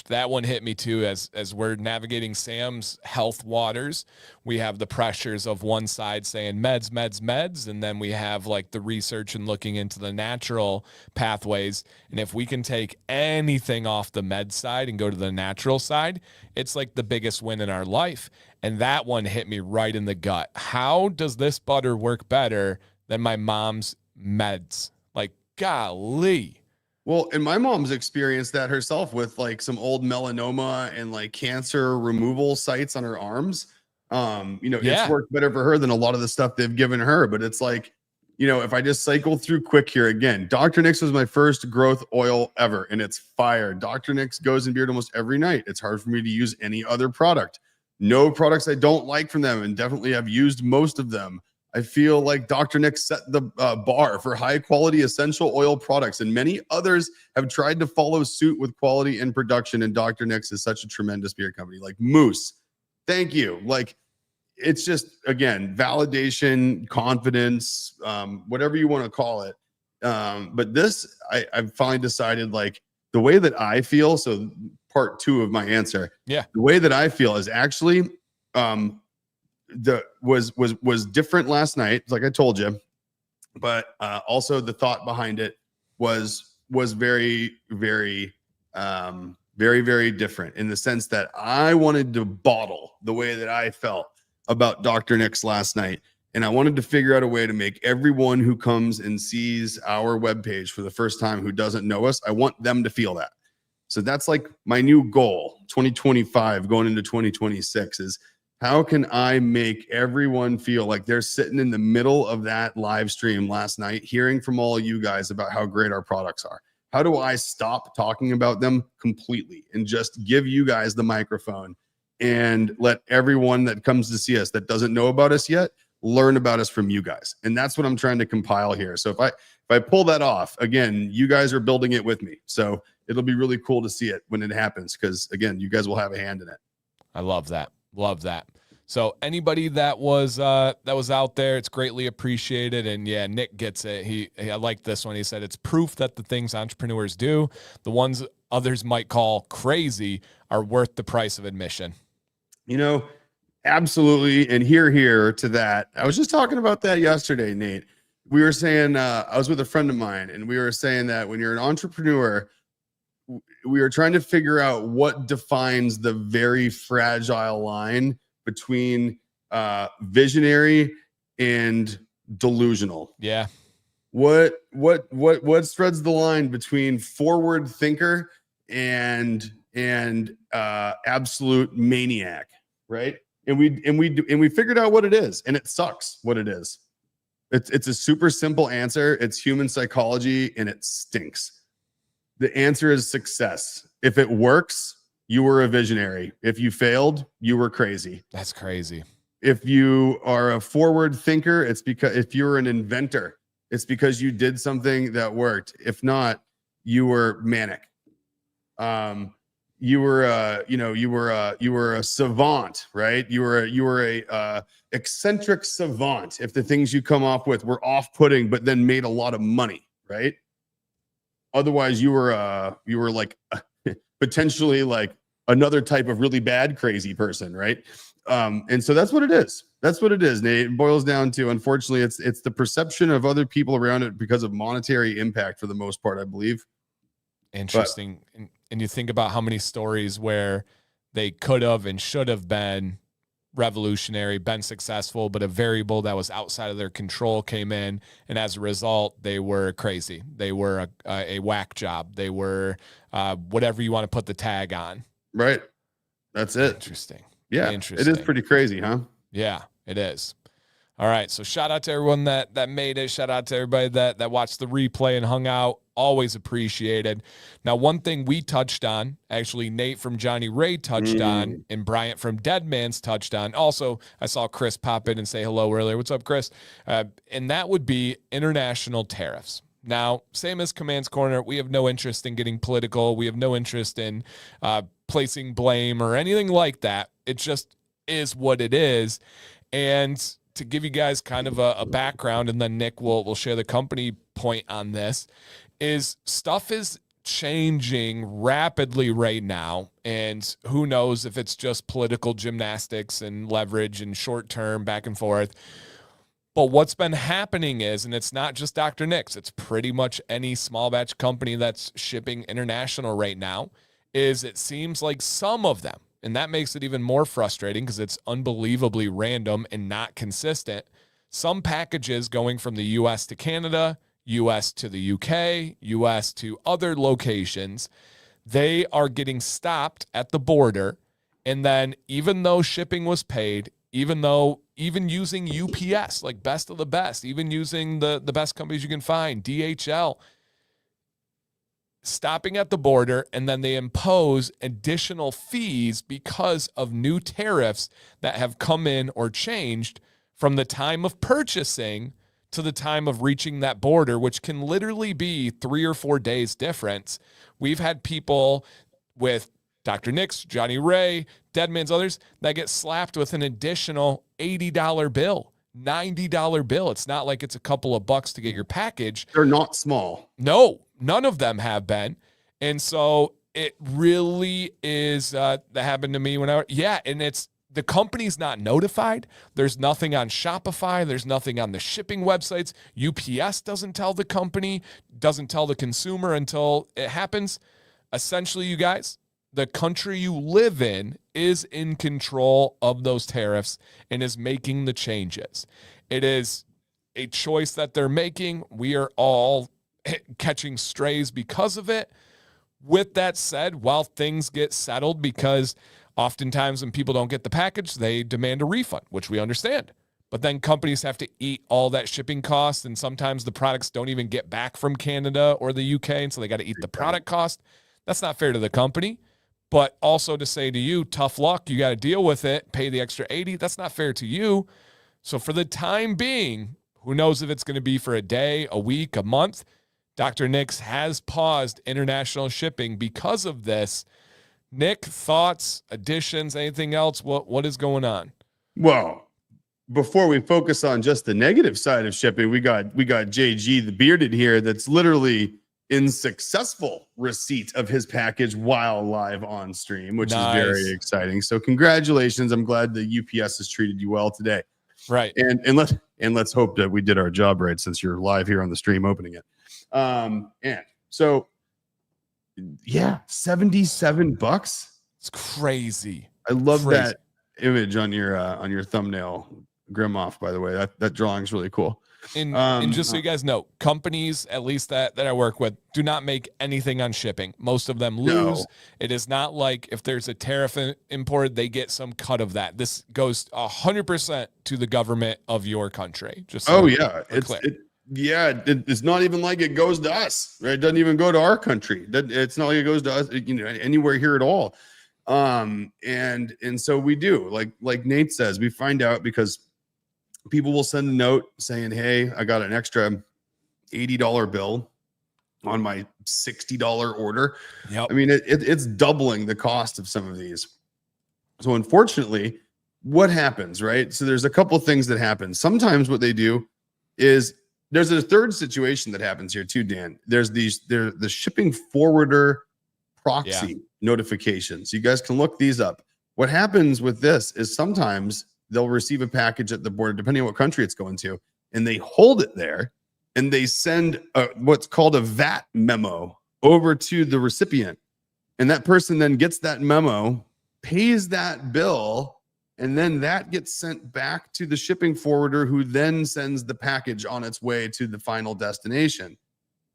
That one hit me too. As we're navigating Sam's health waters, we have the pressures of one side saying meds, and then we have like the research and looking into the natural pathways. And if we can take anything off the med side and go to the natural side, it's like the biggest win in our life. And that one hit me right in the gut. How does this butter work better than my mom's meds? Like, golly. Well, and my mom's experienced that herself with like some old melanoma and like cancer removal sites on her arms. It's worked better for her than a lot of the stuff they've given her. But it's like, you know, if I just cycle through quick here again, Dr. Nick's was my first growth oil ever, and it's fire. Dr. Nick's goes in beard almost every night. It's hard for me to use any other product. No products I don't like from them, and definitely have used most of them. I feel like Dr. Nick set the bar for high quality essential oil products, and many others have tried to follow suit with quality and production. And Dr. Nick's is such a tremendous beer company. Like, Moose, thank you. Like, it's just, again, validation, confidence, whatever you want to call it. But this, I've finally decided, like, the way that I feel. So part two of my answer. Yeah. The way that I feel is actually, was different last night, like I told you, but also the thought behind it was very, very, very, very different, in the sense that I wanted to bottle the way that I felt about Dr. Nick's last night. And I wanted to figure out a way to make everyone who comes and sees our webpage for the first time who doesn't know us, I want them to feel that. So that's like my new goal, 2025 going into 2026, is how can I make everyone feel like they're sitting in the middle of that live stream last night, hearing from all of you guys about how great our products are? How do I stop talking about them completely and just give you guys the microphone and let everyone that comes to see us that doesn't know about us yet learn about us from you guys. And that's what I'm trying to compile here. So if I pull that off, again, you guys are building it with me. So it'll be really cool to see it when it happens, because again, you guys will have a hand in it. I love that. Love that. So anybody that was out there, it's greatly appreciated. And yeah, Nick gets it. I like this one. He said it's proof that the things entrepreneurs do, the ones others might call crazy, are worth the price of admission. You know, absolutely. And here to that. I was just talking about that yesterday, Nate. We were saying, I was with a friend of mine, and we were saying that when you're an entrepreneur, we were trying to figure out what defines the very fragile line between visionary and delusional. Yeah. What spreads the line between forward thinker and absolute maniac, right? And we figured out what it is, and it sucks what it is. It's a super simple answer. It's human psychology, and it stinks. The answer is success. If it works, you were a visionary. If you failed, you were crazy. That's crazy. If you are a forward thinker, it's because if you're an inventor, it's because you did something that worked. If not, you were manic. You were a savant, right? You were a eccentric savant. If the things you come up with were off-putting, but then made a lot of money, right? Otherwise, you were like potentially like another type of really bad crazy person, right? And so that's what it is. That's what it is, Nate. It boils down to, unfortunately, it's the perception of other people around it because of monetary impact for the most part, I believe. Interesting. And you think about how many stories where they could have and should have been revolutionary, been successful, but a variable that was outside of their control came in, and as a result, they were crazy. They were a whack job. They were whatever you want to put the tag on. Right. That's it. Interesting. Yeah. Interesting. It is pretty crazy, huh? Yeah, it is. All right. So shout out to everyone that made it. Shout out to everybody that watched the replay and hung out. Always appreciated. Now, one thing we touched on, actually Nate from Johnny Ray touched on, and Bryant from Dead Man's touched on. Also, I saw Chris pop in and say hello earlier. What's up, Chris? And that would be international tariffs. Now, same as Command's Corner, we have no interest in getting political. We have no interest in placing blame or anything like that. It just is what it is. And to give you guys kind of a background, and then Nick will share the company point on this, is stuff is changing rapidly right now. And who knows if it's just political gymnastics and leverage and short term back and forth. But what's been happening is, and it's not just Dr. Nick's, it's pretty much any small batch company that's shipping international right now, is it seems like some of them, and that makes it even more frustrating because it's unbelievably random and not consistent. Some packages going from the U.S. to Canada, U.S. to the U.K., U.S. to other locations, they are getting stopped at the border. And then even though shipping was paid, even using UPS, like best of the best, even using the best companies you can find, DHL, stopping at the border, and then they impose additional fees because of new tariffs that have come in or changed from the time of purchasing to the time of reaching that border, which can literally be 3 or 4 days difference. We've had people with Dr. Nick's, Johnny Ray, Deadman's, others that get slapped with an additional $80 bill, $90 bill. It's not like it's a couple of bucks to get your package. They're not small. No, none of them have been. And so it really is, that happened to me and it's, the company's not notified. There's nothing on Shopify. There's nothing on the shipping websites. UPS doesn't tell the company, doesn't tell the consumer until it happens. Essentially, you guys, the country you live in is in control of those tariffs and is making the changes. It is a choice that they're making. We are all catching strays because of it. With that said, while things get settled, because oftentimes when people don't get the package, they demand a refund, which we understand. But then companies have to eat all that shipping cost, and sometimes the products don't even get back from Canada or the UK, and so they got to eat the product cost. That's not fair to the company. But also to say to you, tough luck, you got to deal with it, pay the extra $80. That's not fair to you. So for the time being, who knows if it's going to be for a day, a week, a month, Dr. Nick's has paused international shipping because of this. Nick, thoughts, additions, anything else? What is going on? Well, before we focus on just the negative side of shipping, we got JG the bearded here that's literally in successful receipt of his package while live on stream, which is very exciting. So congratulations. I'm glad the UPS has treated you well today. Right. And let's hope that we did our job right since you're live here on the stream opening it. And so yeah, $77. It's crazy. I love that image on your thumbnail. Grim off, by the way. That drawing's really cool. And just so you guys know, companies, at least that I work with, do not make anything on shipping. Most of them lose. No. It is not like if there's a tariff imported, they get some cut of that. This goes 100% to the government of your country. Just so it's not even like it goes to us, right? It doesn't even go to our country. It's not like it goes to us, anywhere here at all. And so we do, like Nate says, we find out because people will send a note saying, hey, I got an extra $80 bill on my $60 order. Yep. I mean, it's doubling the cost of some of these. So unfortunately, what happens, right? So there's a couple of things that happen. Sometimes what they do is there's a third situation that happens here too, Dan. There's the shipping forwarder proxy notifications. You guys can look these up. What happens with this is sometimes they'll receive a package at the border, depending on what country it's going to, and they hold it there and they send what's called a VAT memo over to the recipient. And that person then gets that memo, pays that bill, and then that gets sent back to the shipping forwarder, who then sends the package on its way to the final destination.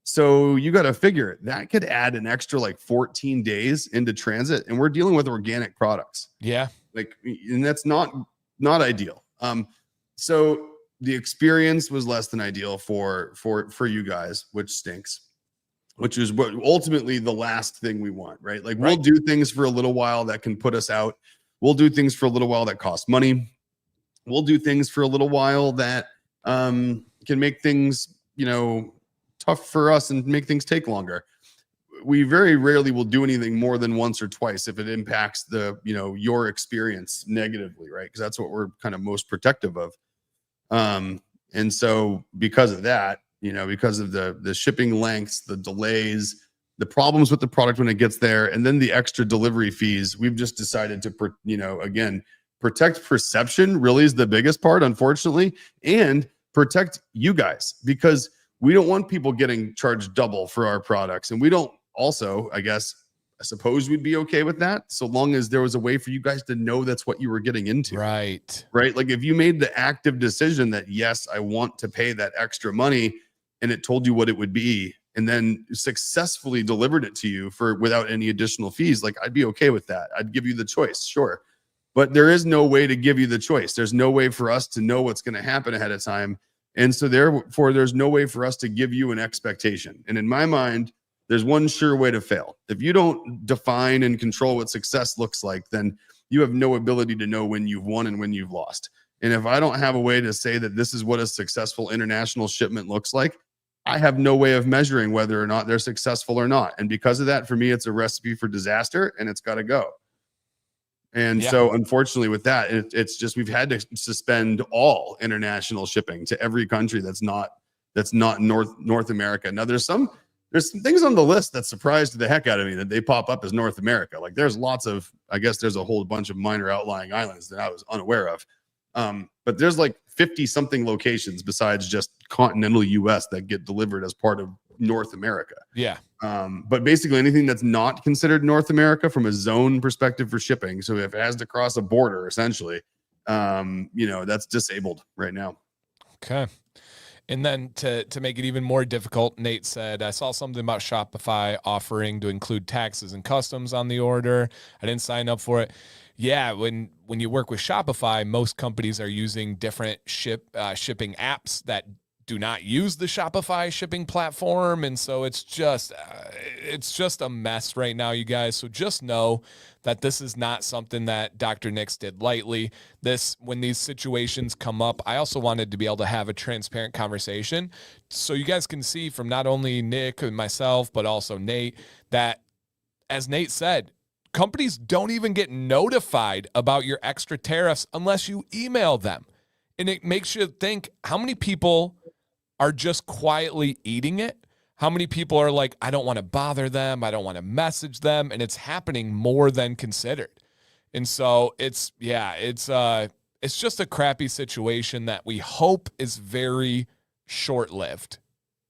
So you got to figure that could add an extra like 14 days into transit. And we're dealing with organic products. Yeah. And that's not ideal. So the experience was less than ideal for you guys, which stinks, which is what ultimately the last thing we want, right? Like we'll do things for a little while that can put us out. We'll do things for a little while that cost money. We'll do things for a little while that can make things, tough for us and make things take longer. We very rarely will do anything more than once or twice if it impacts your experience negatively, right? Because that's what we're kind of most protective of. And so because of that, because of the shipping lengths, the delays, the problems with the product when it gets there, and then the extra delivery fees, we've just decided to, again, protect perception really is the biggest part, unfortunately, and protect you guys, because we don't want people getting charged double for our products. And we don't also, I suppose we'd be okay with that, so long as there was a way for you guys to know that's what you were getting into. Right. Like if you made the active decision that, yes, I want to pay that extra money, and it told you what it would be, and then successfully delivered it to you without any additional fees, like I'd be okay with that. I'd give you the choice, sure. But there is no way to give you the choice. There's no way for us to know what's going to happen ahead of time. And so therefore, there's no way for us to give you an expectation. And in my mind, there's one sure way to fail. If you don't define and control what success looks like, then you have no ability to know when you've won and when you've lost. And if I don't have a way to say that this is what a successful international shipment looks like, I have no way of measuring whether or not they're successful or not. And because of that, for me, it's a recipe for disaster, and it's got to go. And so unfortunately with that, it's just, we've had to suspend all international shipping to every country that's not North America. Now there's some things on the list that surprised the heck out of me that they pop up as North America. Like there's lots of, there's a whole bunch of minor outlying islands that I was unaware of. But there's like 50 something locations besides just continental US that get delivered as part of North America. Yeah. But basically anything that's not considered North America from a zone perspective for shipping. So if it has to cross a border, essentially, that's disabled right now. Okay. And then to make it even more difficult, Nate said, I saw something about Shopify offering to include taxes and customs on the order. I didn't sign up for it. Yeah, when you work with Shopify, most companies are using different shipping apps that do not use the Shopify shipping platform. And so it's just a mess right now, you guys. So just know that this is not something that Dr. Nix did lightly. When these situations come up, I also wanted to be able to have a transparent conversation so you guys can see from not only Nick and myself, but also Nate, that as Nate said, companies don't even get notified about your extra tariffs unless you email them. And it makes you think, how many people are just quietly eating it? How many people are like, I don't want to bother them, I don't want to message them, and it's happening more than considered. And so it's just a crappy situation that we hope is very short-lived.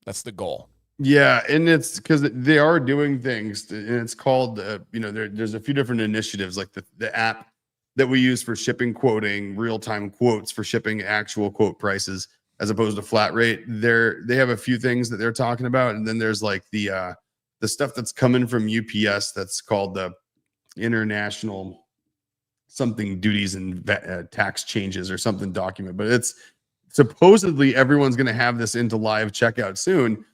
That's the goal. Yeah, and it's because they are doing things, and it's called, there's a few different initiatives, like the app that we use for shipping quoting, real-time quotes for shipping actual quote prices as opposed to flat rate. They have a few things that they're talking about, and then there's like the stuff that's coming from UPS that's called the international something duties and tax changes or something document. But it's supposedly everyone's going to have this into live checkout soon.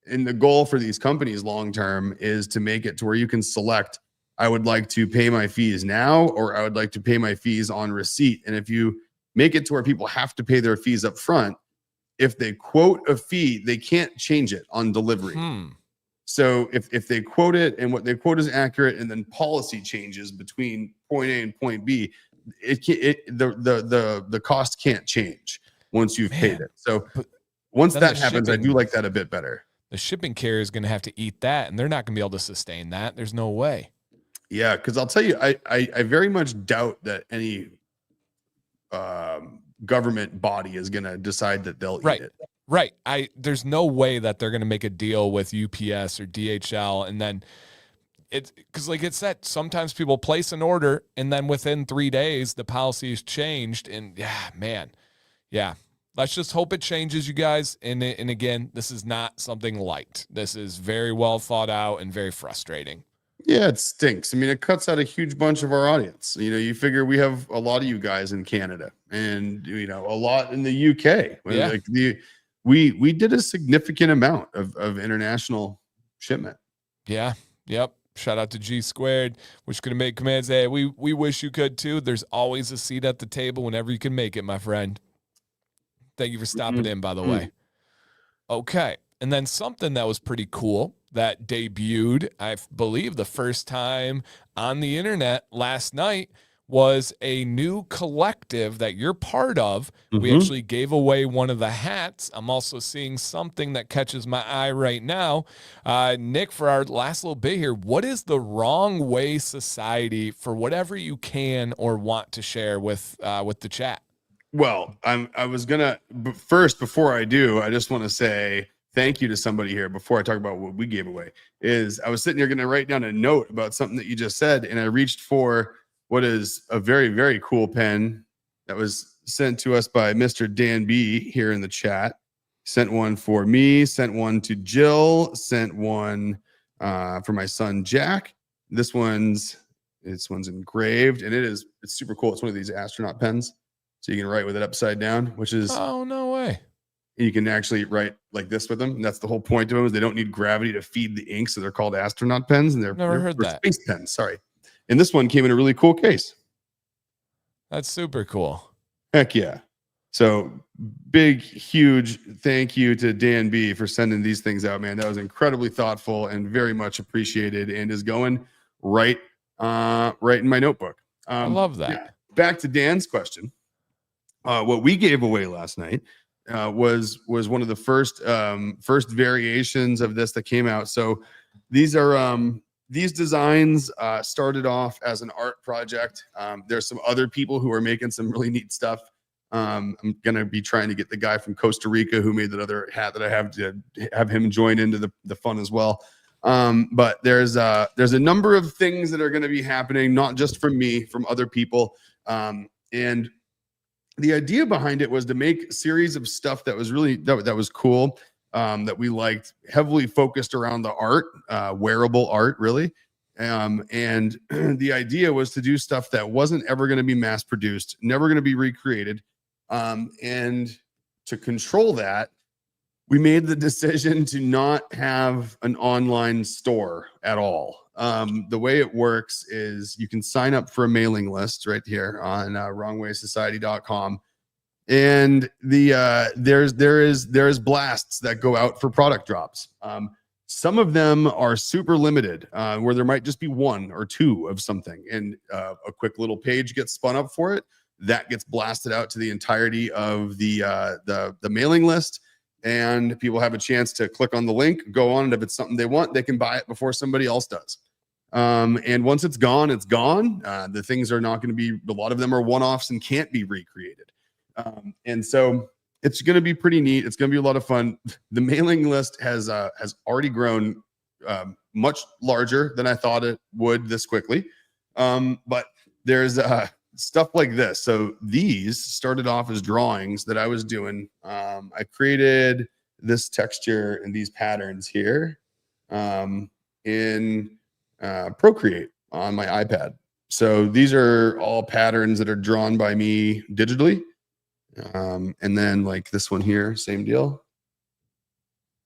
And the goal for these companies long term is to make it to where you can select, I would like to pay my fees now, or I would like to pay my fees on receipt. And if you make it to where people have to pay their fees up front, if they quote a fee, they can't change it on delivery. So if they quote it and what they quote is accurate, and then policy changes between point A and point B, the cost can't change once you've paid it. So once that happens, I do like that a bit better. The shipping carrier is going to have to eat that, and they're not going to be able to sustain that. There's no way. Yeah, because I'll tell you, I very much doubt that any government body is going to decide that they'll eat it. Right. There's no way that they're going to make a deal with UPS or DHL, and then it's because, like it said, sometimes people place an order and then within 3 days the policy is changed, and let's just hope it changes, you guys. And again, this is not something light. This is very well thought out and very frustrating. Yeah, it stinks. I mean, it cuts out a huge bunch of our audience. You figure we have a lot of you guys in Canada, and a lot in the UK. Yeah. Like we did a significant amount of international shipment. Yeah. Yep. Shout out to G Squared, which could have made commands. Hey, we wish you could too. There's always a seat at the table whenever you can make it, my friend. Thank you for stopping in, by the way. Okay. And then something that was pretty cool that debuted, I believe, the first time on the internet last night was a new collective that you're part of. We actually gave away one of the hats. I'm also seeing something that catches my eye right now. Nick, for our last little bit here, what is the Wrong Way Society, for whatever you can or want to share with the chat? Well, I was gonna, but first, before I do, I just want to say thank you to somebody here before I talk about what we gave away. I was sitting here going to write down a note about something that you just said, and I reached for what is a very, very cool pen that was sent to us by Mr. Dan B here in the chat. Sent one for me, sent one to Jill, sent one for my son Jack. This one's engraved, and it's super cool. It's one of these astronaut pens. So you can write with it upside down, which is, oh, no way. You can actually write like this with them. And that's the whole point of them, is they don't need gravity to feed the ink. So they're called astronaut pens, and they're space pens. Sorry. And this one came in a really cool case. That's super cool. Heck yeah. So big, huge thank you to Dan B for sending these things out, man. That was incredibly thoughtful and very much appreciated, and is going right in my notebook. I love that. Yeah. Back to Dan's question. What we gave away last night was one of the first variations of this that came out. So these designs started off as an art project. There's some other people who are making some really neat stuff. I'm gonna be trying to get the guy from Costa Rica who made that other hat that I have to have him join into the fun as well. But there's a number of things that are going to be happening, not just from me, from other people. And the idea behind it was to make a series of stuff that was really that was cool, that we liked, heavily focused around the art, wearable art, really. And the idea was to do stuff that wasn't ever going to be mass produced, never going to be recreated. And to control that, we made the decision to not have an online store at all. The way it works is you can sign up for a mailing list right here on wrongwaysociety.com. And there's blasts that go out for product drops. Some of them are super limited, where there might just be one or two of something, and a quick little page gets spun up for it. That gets blasted out to the entirety of the mailing list, and people have a chance to click on the link, go on, and if it's something they want, they can buy it before somebody else does. And once it's gone, it's gone. The things are not going to be. A lot of them are one-offs and can't be recreated. And so it's going to be pretty neat. It's going to be a lot of fun. The mailing list has already grown much larger than I thought it would this quickly. But there's stuff like this. So these started off as drawings that I was doing. I created this texture and these patterns here in Procreate on my iPad. So these are all patterns that are drawn by me digitally. And then like this one here, same deal.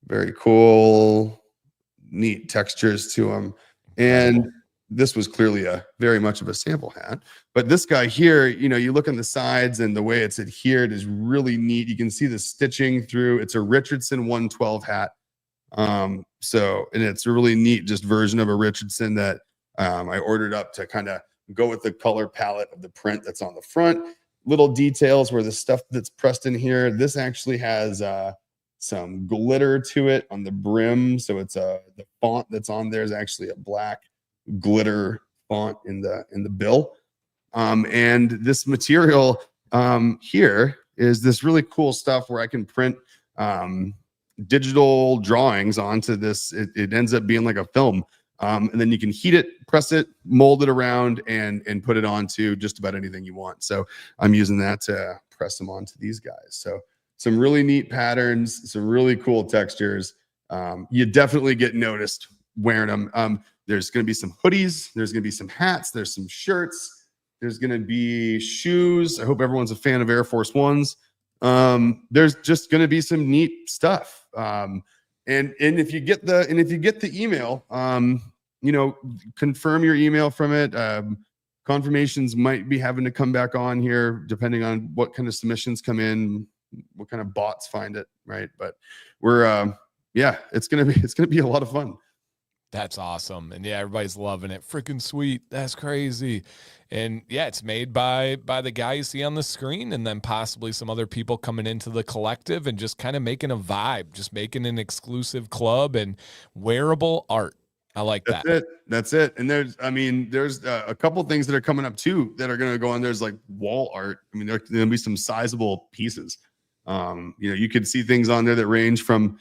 Very cool, neat textures to them. And this was clearly very much of a sample hat. But this guy here, you look on the sides and the way it's adhered is really neat. You can see the stitching through. It's a Richardson 112 hat. And it's a really neat just version of a Richardson that I ordered up to kind of go with the color palette of the print that's on the front. Little details where the stuff that's pressed in here, this actually has some glitter to it on the brim. So it's the font that's on there is actually a black glitter font in the bill. And this material here is this really cool stuff where I can print digital drawings onto this. It ends up being like a film. And then you can heat it, press it, mold it around, and put it onto just about anything you want. So I'm using that to press them onto these guys. So some really neat patterns, some really cool textures. You definitely get noticed wearing them. There's going to be some hoodies. There's going to be some hats. There's some shirts. There's going to be shoes. I hope everyone's a fan of Air Force Ones. There's just going to be some neat stuff. And if you get the email, confirm your email from it. Confirmations might be having to come back on here, depending on what kind of submissions come in, what kind of bots find it, right? But we're, it's gonna be a lot of fun. That's awesome. And yeah, everybody's loving it. Freaking sweet. That's crazy. And yeah, it's made by the guy you see on the screen, and then possibly some other people coming into the collective and just kind of making a vibe, just making an exclusive club and wearable art. I like that. That's it. And there's a couple things that are coming up too that are going to go on. There's like wall art. I mean, there's going to be some sizable pieces. You could see things on there that range from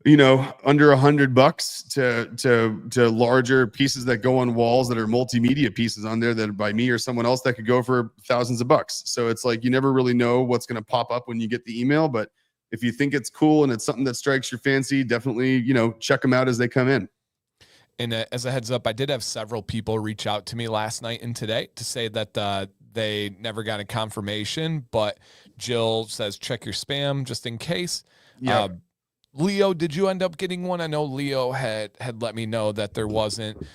under $100 to larger pieces that go on walls that are multimedia pieces on there that are by me or someone else that could go for thousands of bucks. So it's like you never really know what's going to pop up when you get the email. But if you think it's cool and it's something that strikes your fancy, definitely check them out as they come in. And as a heads up, I did have several people reach out to me last night and today to say that they never got a confirmation, but Jill says check your spam just in case. Yeah. Leo, did you end up getting one? I know Leo had let me know that there wasn't.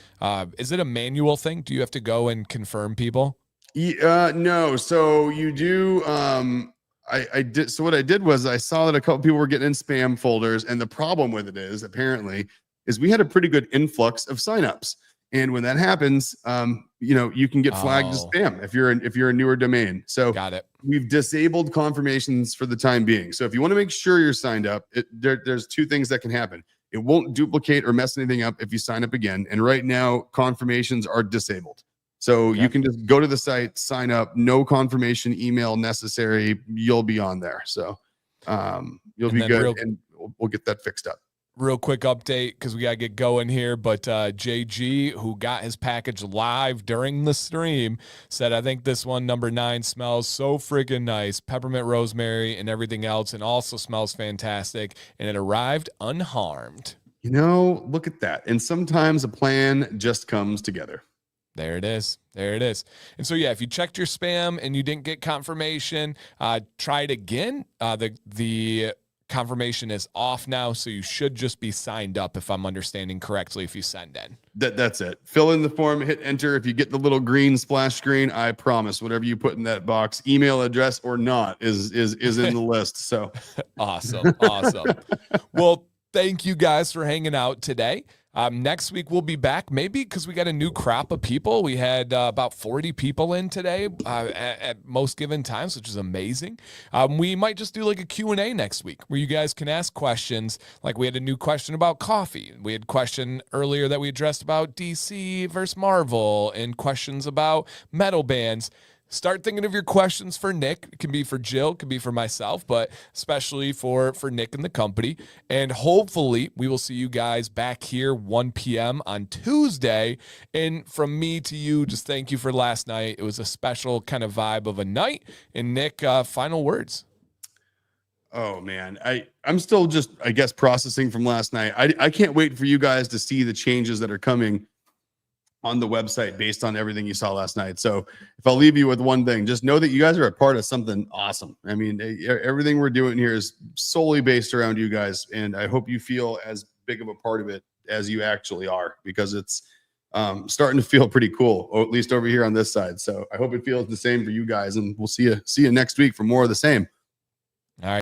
Is it a manual thing? Do you have to go and confirm people? No. So you do. I did. So what I did was I saw that a couple people were getting in spam folders, and the problem with it is we had a pretty good influx of signups. And when that happens, you can get flagged as spam if you're a newer domain. So got it. We've disabled confirmations for the time being. So if you want to make sure you're signed up, there's two things that can happen. It won't duplicate or mess anything up if you sign up again. And right now, confirmations are disabled. So you can just go to the site, sign up, no confirmation email necessary. You'll be on there. So you'll be good, and we'll get that fixed up. Real quick update because we got to get going here. But JG, who got his package live during the stream, said, I think this one, number 9, smells so friggin' nice. Peppermint, rosemary, and everything else, and also smells fantastic. And it arrived unharmed. Look at that. And sometimes a plan just comes together. There it is. There it is. And so, yeah, if you checked your spam and you didn't get confirmation, try it again. The confirmation is off now, so you should just be signed up if I'm understanding correctly if you send in. That's it. Fill in the form, hit enter. If you get the little green splash screen, I promise whatever you put in that box, email address or not, is in the list. So Awesome. Well, thank you guys for hanging out today. Next week we'll be back, maybe because we got a new crop of people. We had about 40 people in today at most given times, which is amazing. We might just do like a Q&A next week where you guys can ask questions. Like we had a new question about coffee. We had a question earlier that we addressed about DC versus Marvel and questions about metal bands. Start thinking of your questions for Nick. It can be for Jill, it can be for myself, but especially for Nick and the company. And hopefully we will see you guys back here 1 p.m. on Tuesday. And from me to you, just thank you for last night. It was a special kind of vibe of a night. And Nick, final words. Oh man, I'm still just, I guess, processing from last night. I can't wait for you guys to see the changes that are coming on the website based on everything you saw last night. So if I'll leave you with one thing, just know that you guys are a part of something awesome. I mean, everything we're doing here is solely based around you guys. And I hope you feel as big of a part of it as you actually are, because it's starting to feel pretty cool, or at least over here on this side. So I hope it feels the same for you guys, and we'll see you next week for more of the same.